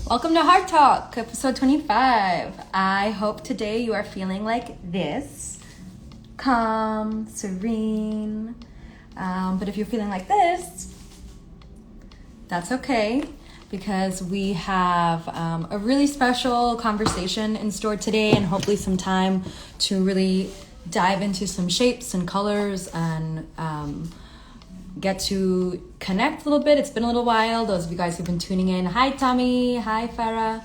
Welcome to Heart Talk, episode 25. I hope today you are feeling like this, calm, serene. But if you're feeling like this, that's okay, because we have a really special conversation in store today, and hopefully some time to really dive into some shapes and colors and get to connect a little bit. It's been a little while. Those of you guys who've been tuning in, hi Tommy, hi Farah.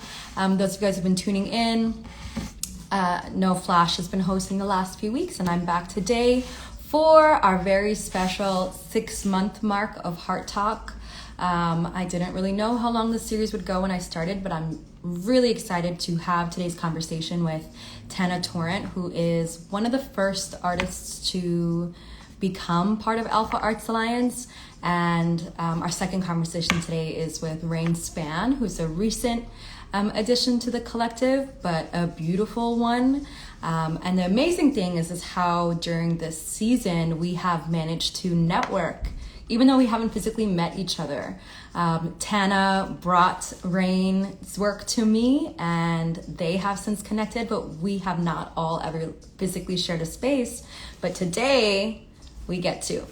Those of you guys who've been tuning in, No Flash has been hosting the last few weeks, and I'm back today for our very special 6-month mark of Heart Talk. I didn't really know how long this series would go when I started, but I'm really excited to have today's conversation with Tana Torrent, who is one of the first artists to become part of Alpha Arts Alliance. And our second conversation today is with Rain Span, who's a recent addition to the collective, but a beautiful one. And the amazing thing is how during this season we have managed to network, even though we haven't physically met each other. Tana brought Rain's work to me, and they have since connected, but we have not all ever physically shared a space. But today we get to.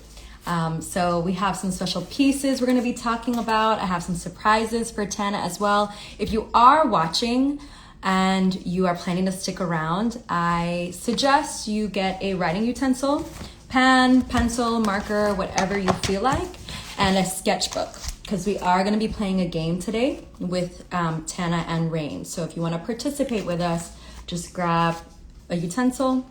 So we have some special pieces we're going to be talking about. I have some surprises for Tana as well. If you are watching and you are planning to stick around, I suggest you get a writing utensil, pen, pencil, marker, whatever you feel like, and a sketchbook, because we are going to be playing a game today with Tana and Rain. So if you want to participate with us, just grab a utensil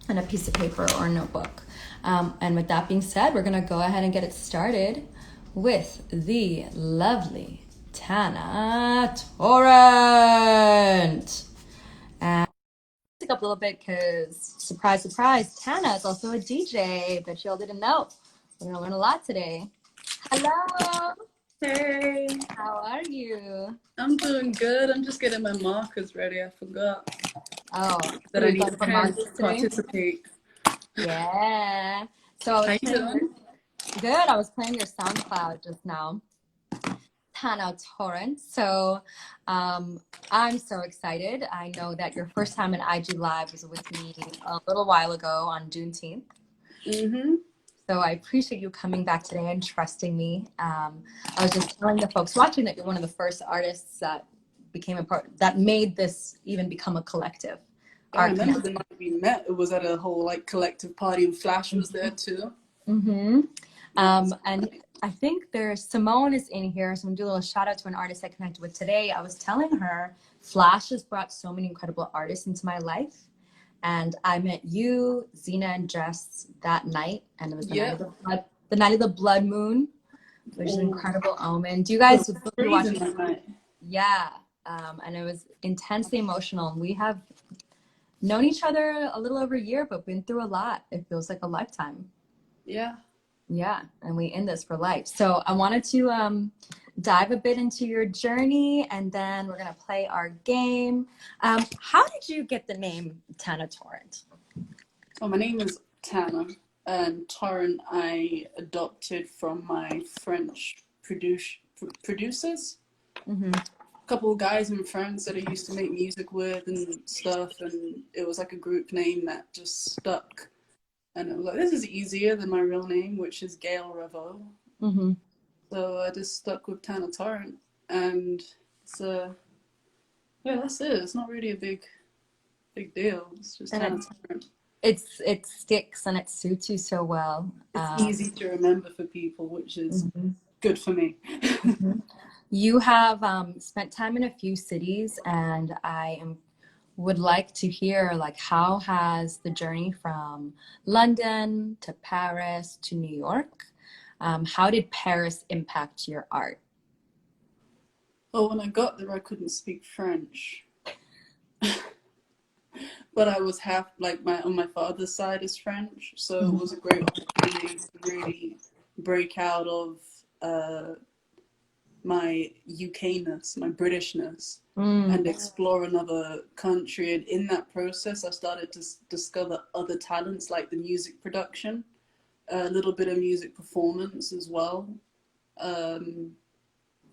and a piece of paper or a notebook. And with that being said, we're going to go ahead and get it started with the lovely Tana Torrent. And pick up a little bit because, surprise, surprise, Tana is also a DJ, but y'all didn't know. We're going to learn a lot today. Hello. Hey, How are you? I'm doing good. I'm just getting my markers ready. I forgot Oh, that I need a pen to today? participate. Yeah. So How you doing? good. I was playing your SoundCloud just now, Tana Torrent. So I'm so excited. I know that your first time in IG Live was with me a little while ago on Juneteenth. Mm-hmm. So I appreciate you coming back today and trusting me. I was just telling the folks watching that you're one of the first artists that became a part, that made this even become a collective. Yeah, I remember the night we met. It was at a whole collective party, and Flash was there too. Mm-hmm. And I think Simone is in here, so I'm gonna do a little shout out to an artist I connected with today. I was telling her Flash has brought so many incredible artists into my life, and I met you, Zena, and Jess that night, and it was the night of the blood moon, which is an incredible omen. Do you guys watch that night? Yeah, and it was intensely emotional. We have known each other a little over a year, but been through a lot. It feels like a lifetime. Yeah. Yeah, and we in this for life. So I wanted to dive a bit into your journey, and then we're gonna play our game. How did you get the name Tana Torrent? Well, my name is Tana, and Torrent I adopted from my French producers. Mm-hmm. Couple of guys and friends that I used to make music with and stuff, and it was like a group name that just stuck. And I was like, this is easier than my real name, which is Gayle-Reveault. Mm-hmm. So I just stuck with Tana Torrent, and it's yeah, that's it. It's not really a big deal. It's just Tana Torrent. It sticks and it suits you so well. It's easy to remember for people, which is good for me. Mm-hmm. You have spent time in a few cities, and would like to hear how has the journey from London to Paris to New York, how did Paris impact your art? Well, when I got there, I couldn't speak French. But I was half, on my father's side is French, so it was a great opportunity to really break out of my UK-ness, my Britishness, and explore another country. And in that process, I started to discover other talents like the music production, a little bit of music performance as well.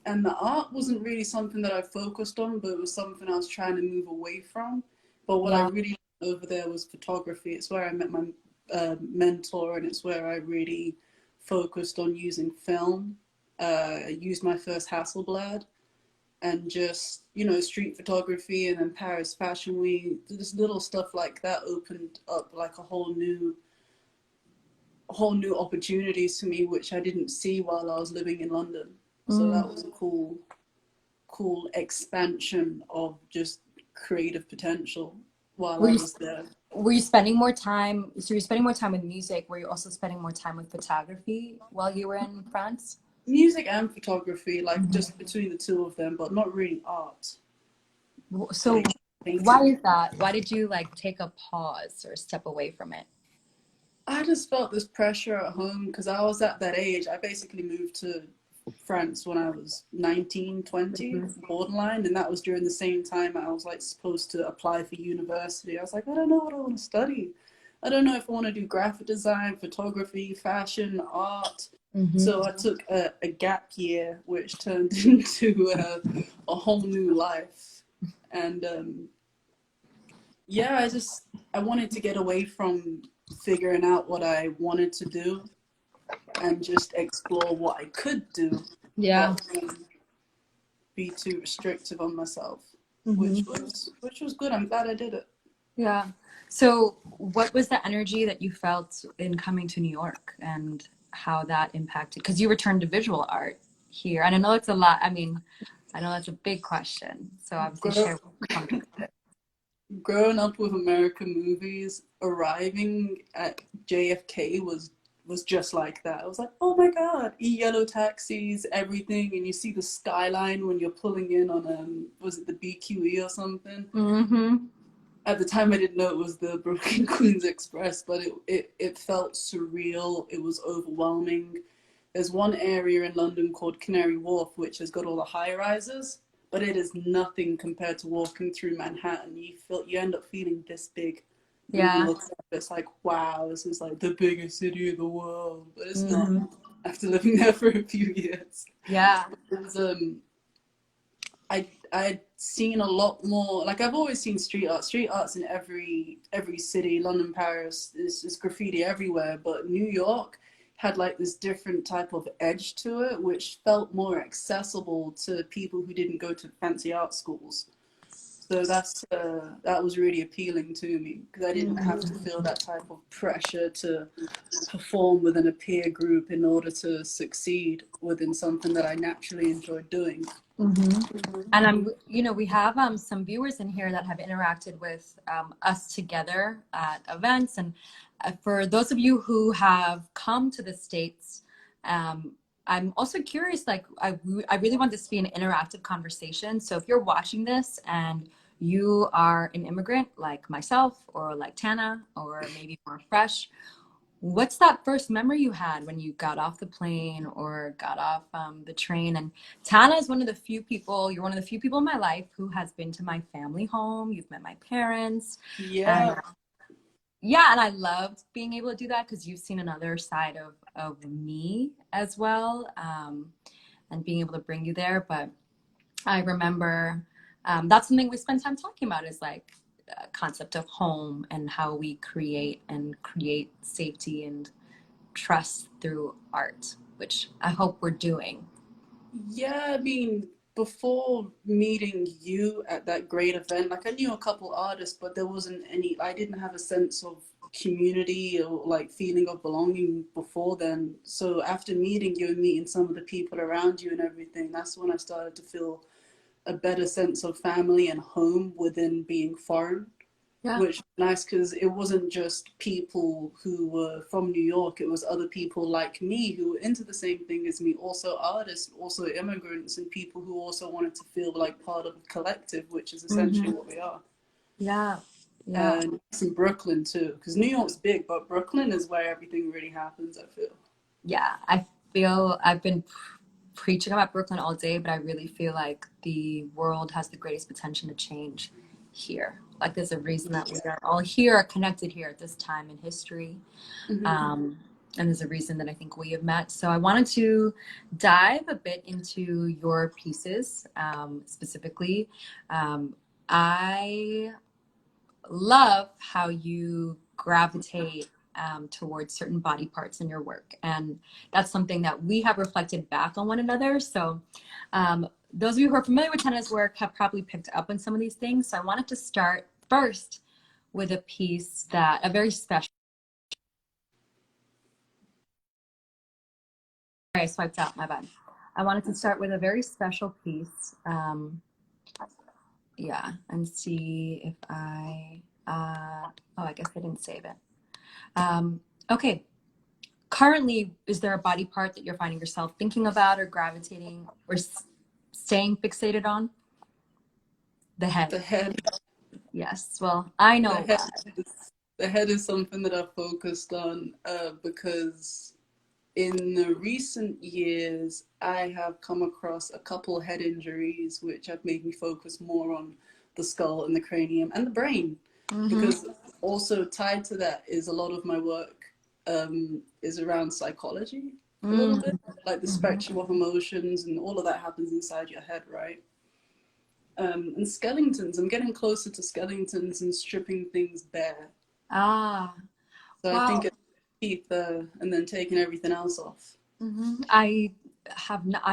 and the art wasn't really something that I focused on, but it was something I was trying to move away from. But what I Yeah. really liked over there was photography. It's where I met my mentor, and it's where I really focused on using film. I used my first Hasselblad, and just, you know, street photography, and then Paris Fashion Week, just little stuff like that opened up like a whole new opportunities to me, which I didn't see while I was living in London. So that was a cool expansion of just creative potential while Were I you was there. were you spending more time? So you're spending more time with music. Were you also spending more time with photography while you were in France? Music and photography, like Mhm. just between the two of them, but not really art, So like why painting. is that? Why did you like take a pause or step away from it? I just felt this pressure at home because I was at that age. I basically moved to France when I was 19, 20, Mhm. borderline, and that was during the same time I was like supposed to apply for university. I was like, I don't know what I want to study. I don't know if I want to do graphic design, photography, fashion, art. Mhm. So I took a gap year, which turned into a whole new life. And yeah, I wanted to get away from figuring out what I wanted to do and just explore what I could do Yeah. without be too restrictive on myself, Mhm. which was good. I'm glad I did it. Yeah. So what was the energy that you felt in coming to New York and how that impacted? Because you returned to visual art here, and I know it's a lot. I mean, I know that's a big question. So obviously Grow, share what comes with it. growing up with American movies, arriving at JFK was just like that. I was like, oh my god, yellow taxis, everything, and you see the skyline when you're pulling in on was it the BQE or something? Mm-hmm. At the time I didn't know it was the Brooklyn Queens Express, but it felt surreal. It was overwhelming. There's one area in London called Canary Wharf, which has got all the high rises, but it is nothing compared to walking through Manhattan. You end up feeling this big. When you Yeah. look up, it's like, wow, this is like the biggest city in the world, but it's not. Mm-hmm. After living there for a few years, Yeah. it was I'd seen a lot more. Like I've always seen street art. Street art's in every city. London, Paris, there's graffiti everywhere. But New York had like this different type of edge to it, which felt more accessible to people who didn't go to fancy art schools. So that was really appealing to me because I didn't have to feel that type of pressure to perform within a peer group in order to succeed within something that I naturally enjoyed doing. Mm-hmm. And we have some viewers in here that have interacted with us together at events. And for those of you who have come to the States, um, I'm also curious, like, I really want this to be an interactive conversation. So if you're watching this and you are an immigrant like myself or like Tana or maybe more fresh, what's that first memory you had when you got off the plane or got off the train? And Tana is one of the few people, you're one of the few people in my life who has been to my family home. You've met my parents. And Yeah, yeah, and I loved being able to do that because you've seen another side of me as well, and being able to bring you there. But I remember that's something we spend time talking about is like concept of home and how we create safety and trust through art, which I hope we're doing. yeah. I mean, before meeting you at that great event, like I knew a couple artists, but there wasn't any. I didn't have a sense of community or like feeling of belonging before then. So after meeting you and meeting some of the people around you and everything, that's when I started to feel a better sense of family and home within being foreign. Yeah. Which was nice because it wasn't just people who were from New York, it was other people like me who were into the same thing as me, also artists, also immigrants, and people who also wanted to feel like part of a collective, which is essentially Mm-hmm. what we are. Yeah. Yeah. And it's in Brooklyn too, because New York's big, but Brooklyn is where everything really happens, I feel. Yeah. I feel I've been preaching about Brooklyn all day, but I really feel like the world has the greatest potential to change here. Like there's a reason that we are all here, connected here at this time in history. Mm-hmm. Um, and there's a reason that I think we have met. So I wanted to dive a bit into your pieces, specifically. I love how you gravitate towards certain body parts in your work. And that's something that we have reflected back on one another. So those of you who are familiar with Tana's work have probably picked up on some of these things. So I wanted to start first with a piece that, a very special, I swiped out, my bad. I wanted to start with a very special piece. Yeah, and see if oh, I guess I didn't save it. Okay. Currently, is there a body part that you're finding yourself thinking about or gravitating or staying fixated on? The head. The head. Yes. Well, I know The head is something that I've focused on because in the recent years, I have come across a couple head injuries which have made me focus more on the skull and the cranium and the brain. Because also tied to that is a lot of my work is around psychology a little bit, like the spectrum of emotions and all of that happens inside your head, right? And skeletons, I'm getting closer to skeletons and stripping things bare. Ah, So wow. I think it's teeth and then taking everything else off. I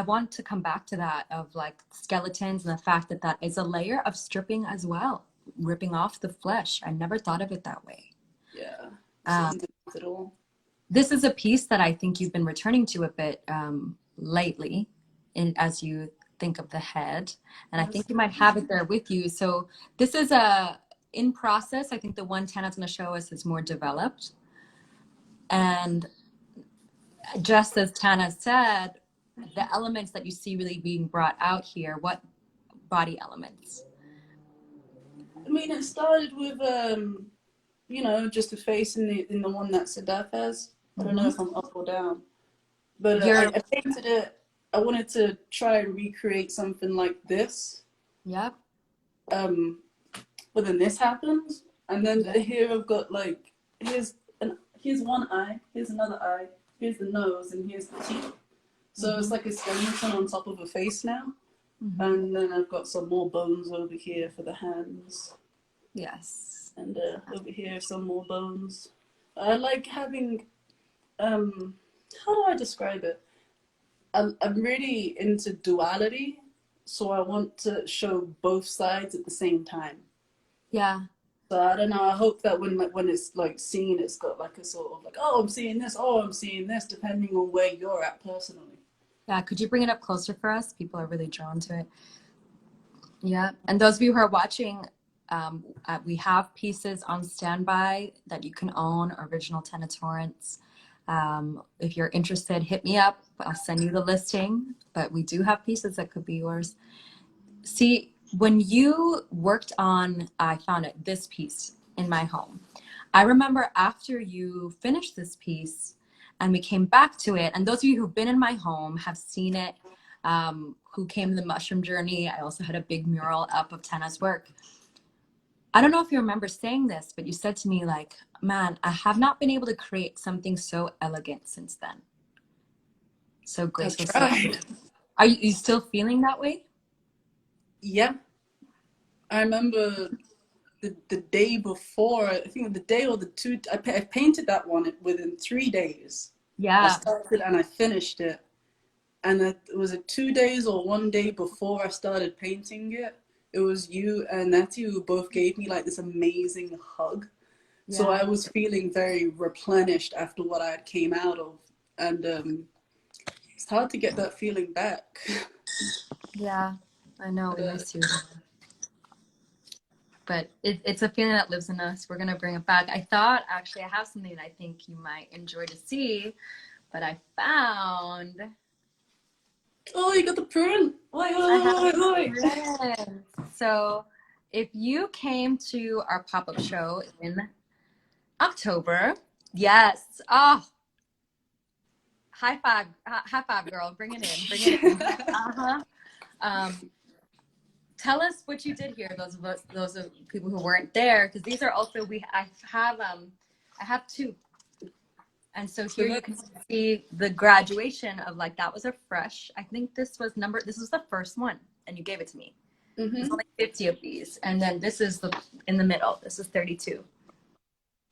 want to come back to that of like skeletons and the fact that that is a layer of stripping as well, ripping off the flesh. I never thought of it that way. Yeah. At all. This is a piece that I think you've been returning to a bit lately, as you think of the head, and I think you might have it there with you. So this is in process. I think the one Tana's going to show us is more developed, and just as Tana said, the elements that you see really being brought out here. What body elements? I mean, it started with just a face in the one that Sadat has. I don't know if I'm up or down, but I painted it. I wanted to try and recreate something like this. Yep. But then this happens, and then here I've got like here's one eye, here's another eye, here's the nose, and here's the teeth. So it's like a skeleton on top of a face now. And then I've got some more bones over here for the hands. Yes. And over here some more bones. I like having how do I describe it? I'm really into duality, so I want to show both sides at the same time. Yeah. So I don't know. I hope that when it's like seen, it's got like a sort of like, oh, I'm seeing this, oh, I'm seeing this, depending on where you're at personally. Yeah. Could you bring it up closer for us? People are really drawn to it. Yeah. And those of you who are watching, we have pieces on standby that you can own, original Tana Torrents. If you're interested, hit me up. I'll send you the listing. But we do have pieces that could be yours. See, when you worked on, I found it, this piece in my home. I remember after you finished this piece and we came back to it, and those of you who've been in my home have seen it, who came to the mushroom journey. I also had a big mural up of Tana's work. I don't know if you remember saying this, but you said to me like, man, I have not been able to create something so elegant since then. So graceful. Are you still feeling that way? Yeah. I remember the day before, I think the day or the two, I painted that one within 3 days. Yeah. I started and I finished it. And it was 2 days or 1 day before I started painting it. It was you and Natty who both gave me like this amazing hug. Yeah. So I was feeling very replenished after what I had came out of. And it's hard to get that feeling back. Yeah, I know, we miss you. But it's a feeling that lives in us. We're gonna bring it back. I thought actually I have something that I think you might enjoy to see, but I found. Oh, you got the print. Wait. So if you came to our pop-up show in October, yes. Oh, high five, girl. Bring it in. Tell us what you did here. Those of people who weren't there, because these are also I have two. And so So here you can see the graduation of like, that was a fresh, I think this was the first one, and you gave it to me. There's only 50 of these. And then this is in the middle. This is 32.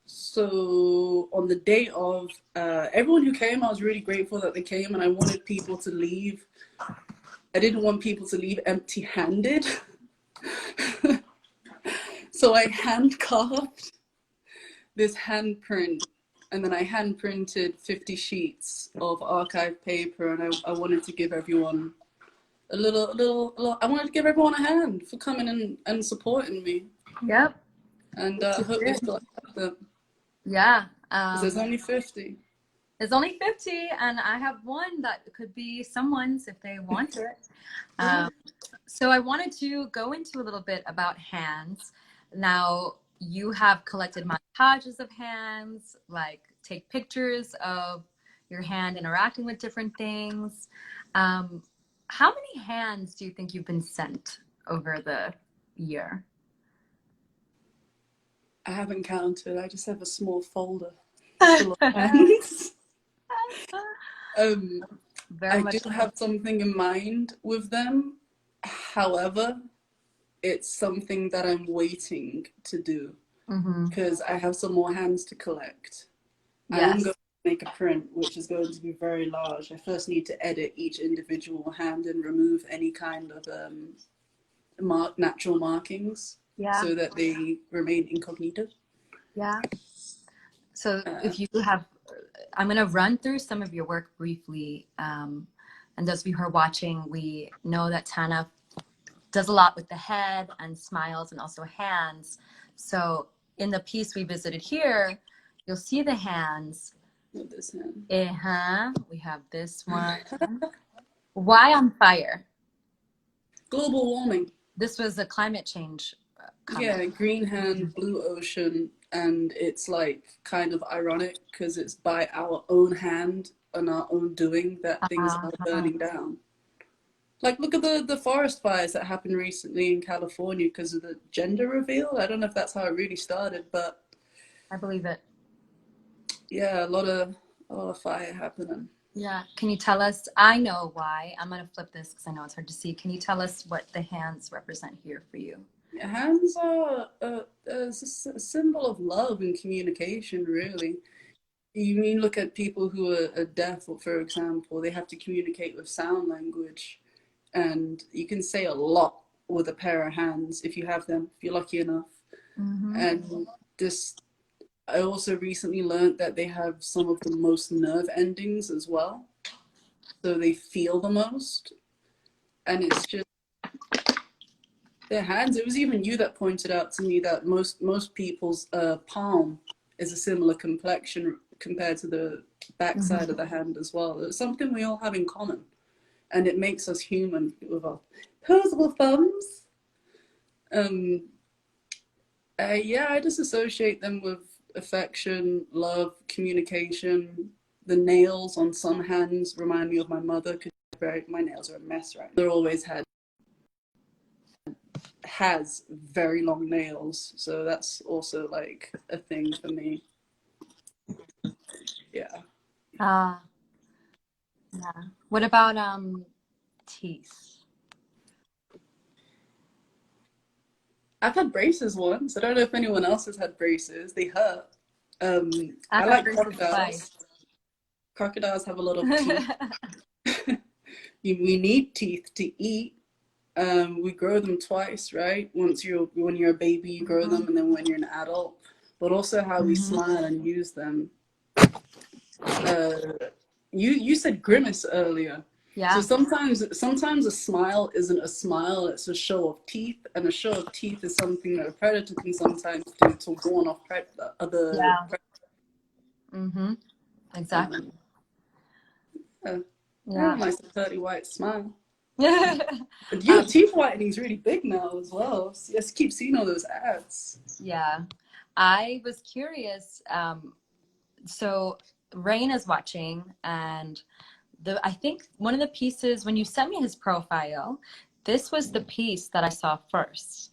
So on the day of everyone who came, I was really grateful that they came, and I wanted people to leave. I didn't want people to leave empty-handed. So I hand carved this handprint, and then I hand printed 50 sheets of archive paper, and I wanted to give everyone a little, I wanted to give everyone a hand for coming in and supporting me. Yep. And I hope they still have them. Yeah. Because there's only 50. There's only 50, and I have one that could be someone's if they want it. So I wanted to go into a little bit about hands. Now, you have collected montages of hands, like take pictures of your hand interacting with different things. How many hands do you think you've been sent over the year? I haven't counted. I just have a small folder full of hands. I do have something in mind with them. However, it's something that I'm waiting to do because I have some more hands to collect. Yes. I am going to make a print, which is going to be very large. I first need to edit each individual hand and remove any kind of natural markings so that they remain incognito. Yeah. So if you have, I'm going to run through some of your work briefly. And those of you who are watching, we know that Tana does a lot with the head and smiles and also hands. So in the piece we visited here, you'll see the hands. With this hand. We have this one. Why on fire? Global warming. This was a climate change comment. Yeah, green hand, blue ocean, and it's like kind of ironic because it's by our own hand and our own doing that things are burning down. Like, look at the forest fires that happened recently in California because of the gender reveal. I don't know if that's how it really started, but I believe it. Yeah, a lot of fire happening. Yeah. Can you tell us? I know why. I'm going to flip this because I know it's hard to see. Can you tell us what the hands represent here for you? Hands are a symbol of love and communication, really. You mean look at people who are deaf, for example, they have to communicate with sound language. And you can say a lot with a pair of hands if you have them, if you're lucky enough. And I also recently learned that they have some of the most nerve endings as well. So they feel the most. And it's just their hands. It was even you that pointed out to me that most people's palm is a similar complexion compared to the backside of the hand as well. It's something we all have in common. And it makes us human with our posable thumbs. Yeah, I just associate them with affection, love, communication. The nails on some hands remind me of my mother because my nails are a mess right now. They're always has very long nails, so that's also like a thing for me. Yeah. Yeah. What about teeth? I've had braces once. I don't know if anyone else has had braces. They hurt. I like crocodiles. Crocodiles have a lot of teeth. We need teeth to eat. We grow them twice, right? When you're a baby, you grow them, and then when you're an adult. But also how we smile and use them. You said grimace earlier. Yeah. So sometimes a smile isn't a smile, it's a show of teeth, and a show of teeth is something that a predator can sometimes do to warn off other predators. Exactly. Yeah. Nice pearly white smile. But your teeth whitening is really big now as well. I just keep seeing all those ads. Yeah. I was curious. So Rain is watching, and I think one of the pieces, when you sent me his profile, this was the piece that I saw first.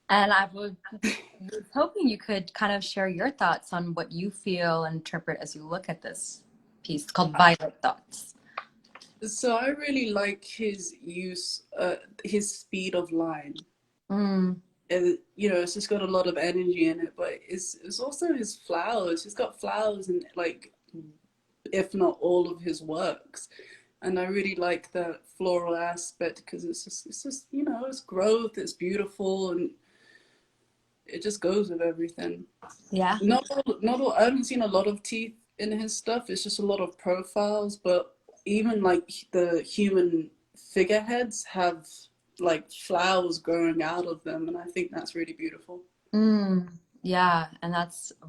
And was hoping you could kind of share your thoughts on what you feel and interpret as you look at this piece called Violet Thoughts. So I really like his use, his speed of line. Mm. And you know, it's just got a lot of energy in it, but it's also his flowers. He's got flowers in like, if not all of his works, and I really like that floral aspect because it's just you know, it's growth, it's beautiful, and it just goes with everything. Yeah. Not all. I haven't seen a lot of teeth in his stuff. It's just a lot of profiles, but even like the human figureheads have like flowers growing out of them, and I think that's really beautiful. Mm. Yeah, and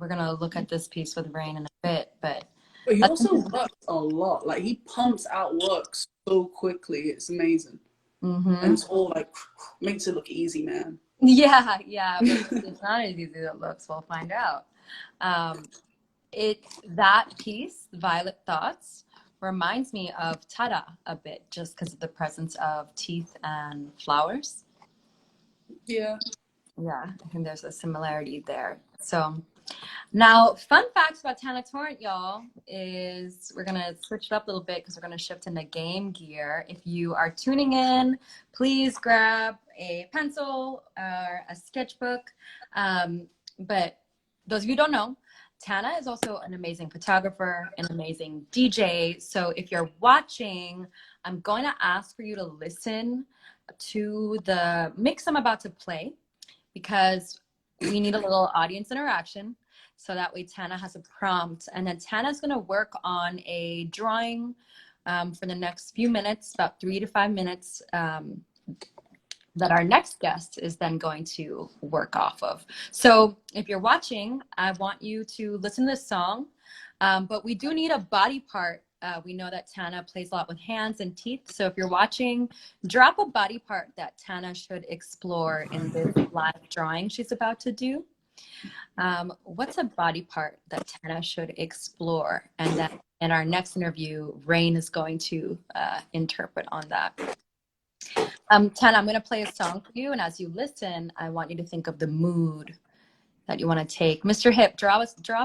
we're gonna look at this piece with Rain in a bit, but But he that's also works a lot. Like he pumps out work so quickly. It's amazing, and it's all like makes it look easy, man. yeah, but it's not as easy as it looks. We'll find out. Um, that piece, Violet Thoughts, reminds me of Tana a bit, just because of the presence of teeth and flowers. Yeah. Yeah, I think there's a similarity there. So now, fun facts about Tana Torrent, y'all, is we're going to switch it up a little bit because we're going to shift into game gear. If you are tuning in, please grab a pencil or a sketchbook. But those of you who don't know, Tana is also an amazing photographer, an amazing DJ. So if you're watching, I'm going to ask for you to listen to the mix I'm about to play, because we need a little audience interaction. So that way Tana has a prompt, and then Tana's going to work on a drawing for the next few minutes, about 3 to 5 minutes, that our next guest is then going to work off of. So if you're watching, I want you to listen to this song, but we do need a body part. We know that Tana plays a lot with hands and teeth. So if you're watching, drop a body part that Tana should explore in this live drawing she's about to do. What's a body part that Tana should explore? And then in our next interview, Rain is going to interpret on that. Tana, I'm going to play a song for you. And as you listen, I want you to think of the mood that you want to take. Mr. Hip, drop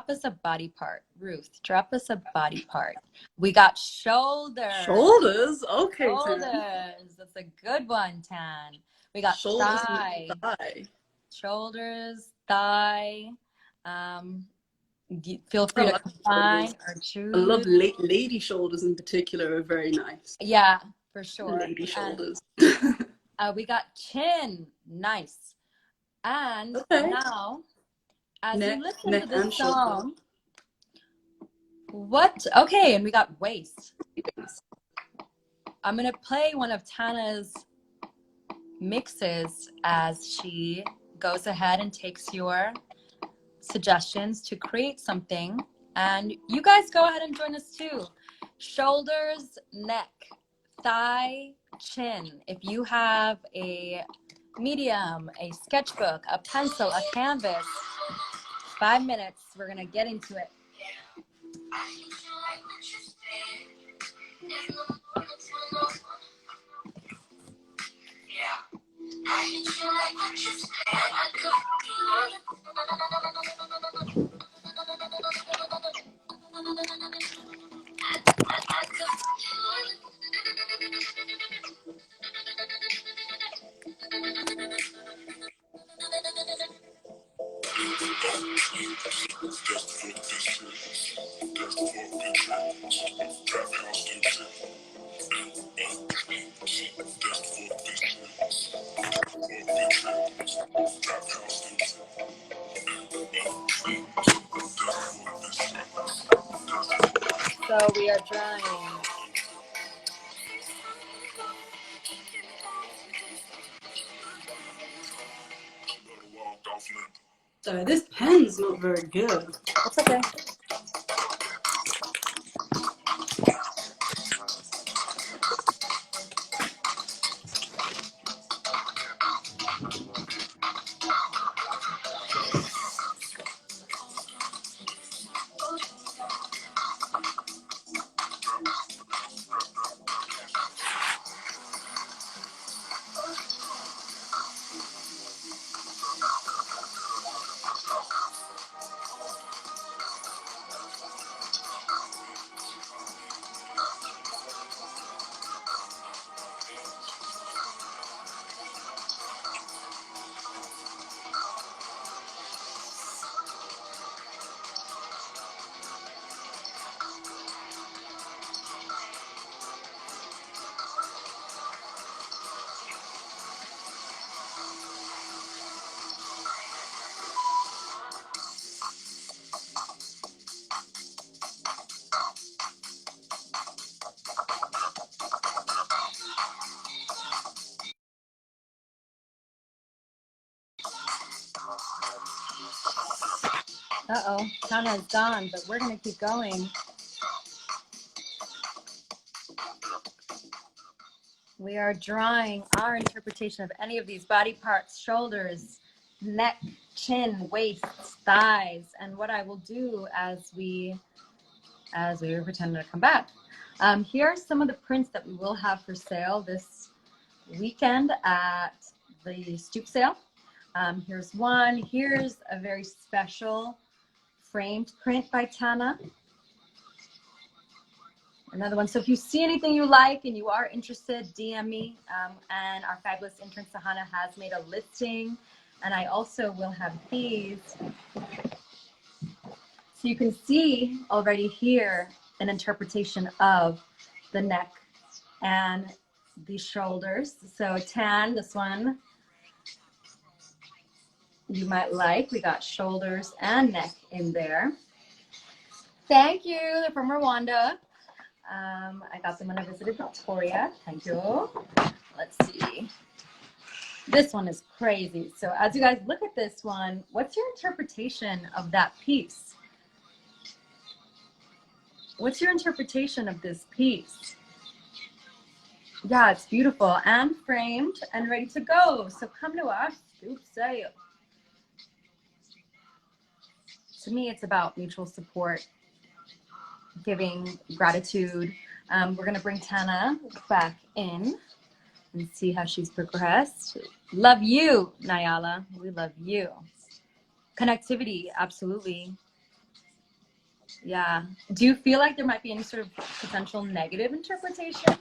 us a body part. Ruth, drop us a body part. We got shoulders. Shoulders? Okay, Shoulders. Tan. That's a good one, Tan. We got Shoulders thigh. and thigh. Shoulders, thigh. Feel free to combine or choose. I love lady shoulders in particular are very nice. Yeah, for sure. Lady shoulders. We got chin. Nice. And okay. now, as neck, you listen neck to this and song, okay, and we got waist. I'm going to play one of Tana's mixes as she goes ahead and takes your suggestions to create something. And you guys go ahead and join us too. Shoulders, neck, thigh, chin. If you have a medium, a sketchbook, a pencil, a canvas, 5 minutes, we're going to get into it. So we are drawing. Sorry, this pen's not very good. That's okay. Uh-oh, Tana is gone, but we're gonna keep going. We are drawing our interpretation of any of these body parts: shoulders, neck, chin, waist, thighs. And what I will do as we pretend to come back. Here are some of the prints that we will have for sale this weekend at the Stoop sale. Here's one. Here's a very special framed print by Tana. Another one. So if you see anything you like and you are interested, DM me. And our fabulous intern Sahana has made a listing. And I also will have these. So you can see already here an interpretation of the neck and the shoulders. So tan, this one you might like. We got shoulders and neck in there. Thank you. They're from Rwanda. I got them when I visited Victoria. Thank you. Let's see. This one is crazy. So as you guys look at this one, what's your interpretation of that piece? What's your interpretation of this piece? Yeah, it's beautiful and framed and ready to go. So come to our Stoop sale. To me, it's about mutual support, giving, gratitude. We're going to bring Tana back in and see how she's progressed. Love you, Nyala. We love you. Connectivity, absolutely. Yeah. Do you feel like there might be any sort of potential negative interpretation?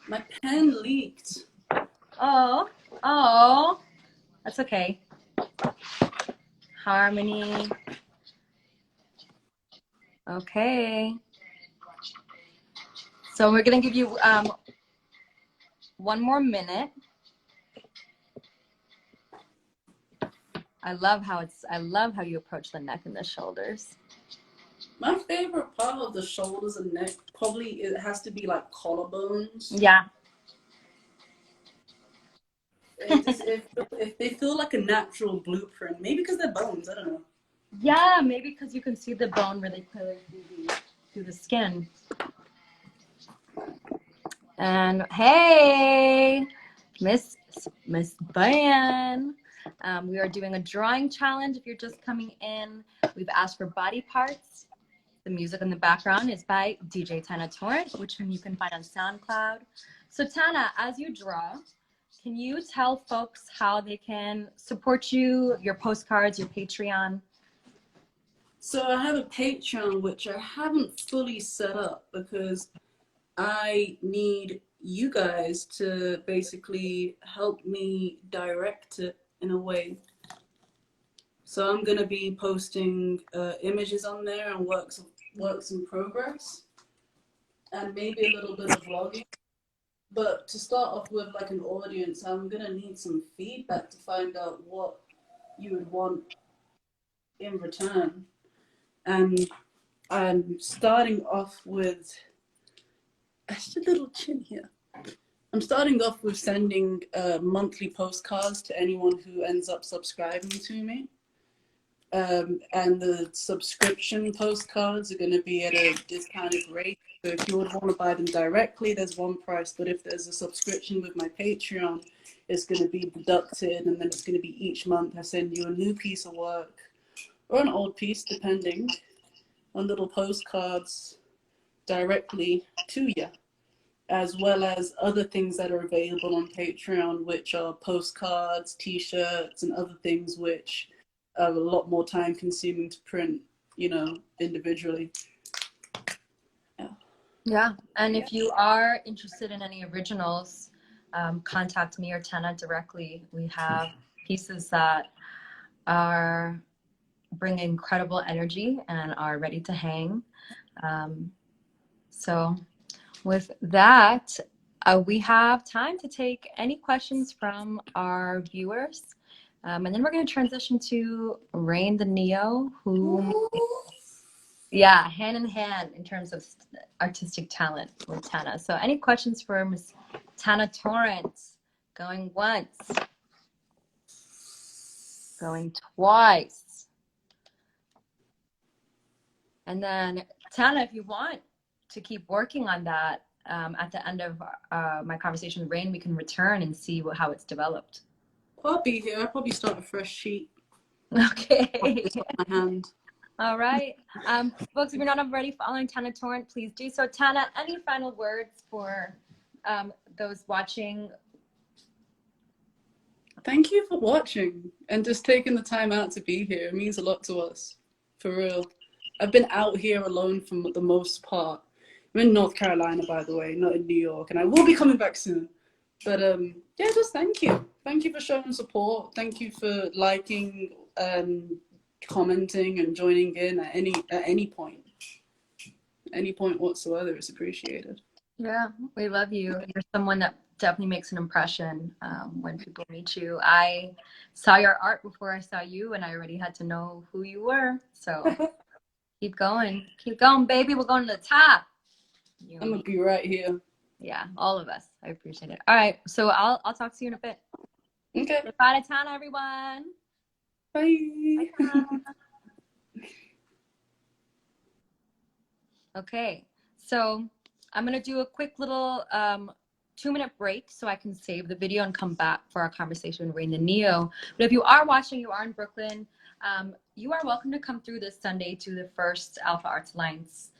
My pen leaked. Oh, that's okay. Harmony. Okay. So we're gonna give you one more minute. I love how you approach the neck and the shoulders. My favorite part of the shoulders and neck, probably it has to be like collarbones. Yeah. If they feel like a natural blueprint, maybe because they're bones, I don't know. Yeah, maybe because you can see the bone really clearly through the skin. And hey, Miss Bayan. We are doing a drawing challenge. If you're just coming in, we've asked for body parts. The music in the background is by DJ Tana Torrent, which you can find on SoundCloud. So Tana, as you draw, can you tell folks how they can support you, your postcards, your Patreon? So I have a Patreon, which I haven't fully set up because I need you guys to basically help me direct it in a way. So I'm going to be posting images on there and works in progress, and maybe a little bit of vlogging. But to start off with, like an audience, I'm going to need some feedback to find out what you would want in return. And I'm starting off with just a little chin here. I'm starting off with sending monthly postcards to anyone who ends up subscribing to me. And the subscription postcards are going to be at a discounted rate. So if you would want to buy them directly, there's one price. But if there's a subscription with my Patreon, it's going to be deducted. And then it's going to be each month I send you a new piece of work or an old piece, depending on little postcards directly to you, as well as other things that are available on Patreon, which are postcards, t-shirts, and other things which are a lot more time consuming to print, individually. Yeah, and if you are interested in any originals, contact me or Tana directly. We have pieces that are bring incredible energy and are ready to hang. So with that, we have time to take any questions from our viewers. And then we're going to transition to Rain the Neo, who, yeah, hand in hand in terms of artistic talent with Tana. So any questions for Miss Tana Torrent? Going once. Going twice. And then, Tana, if you want to keep working on that, at the end of my conversation with Rain, we can return and see how it's developed. I'll be here. I'll probably start a fresh sheet. Okay. My hand. All right. Folks, if you're not already following Tana Torrent, please do so. Tana, any final words for those watching? Thank you for watching and just taking the time out to be here. It means a lot to us, for real. I've been out here alone for the most part. I'm in North Carolina, by the way, not in New York, and I will be coming back soon. But yeah, just thank you. Thank you for showing support. Thank you for liking, commenting, and joining in at any point. Any point whatsoever is appreciated. Yeah, we love you. You're someone that definitely makes an impression when people meet you. I saw your art before I saw you, and I already had to know who you were. So keep going, baby. We're going to the top. I'm gonna be right here. Yeah, all of us. I appreciate it. All right, so I'll talk to you in a bit. Okay. Bye to Tana, everyone. Bye. Bye. Okay, so I'm gonna do a quick little 2-minute break so I can save the video and come back for our conversation with Rain and Neo. But if you are watching, you are in Brooklyn, you are welcome to come through this Sunday to the first Alpha Arts Alliance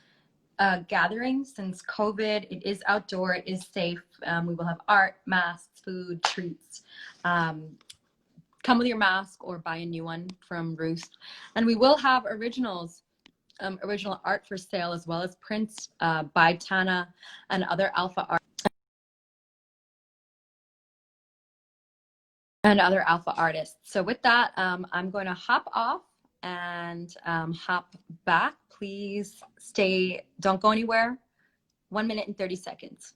gathering since COVID. It is outdoor, it is safe. We will have art, masks, food, treats. Come with your mask or buy a new one from Ruth. And we will have original art for sale, as well as prints by Tana and other Alpha artists. So with that, I'm going to hop off and hop back. Please don't go anywhere. 1 minute and 30 seconds.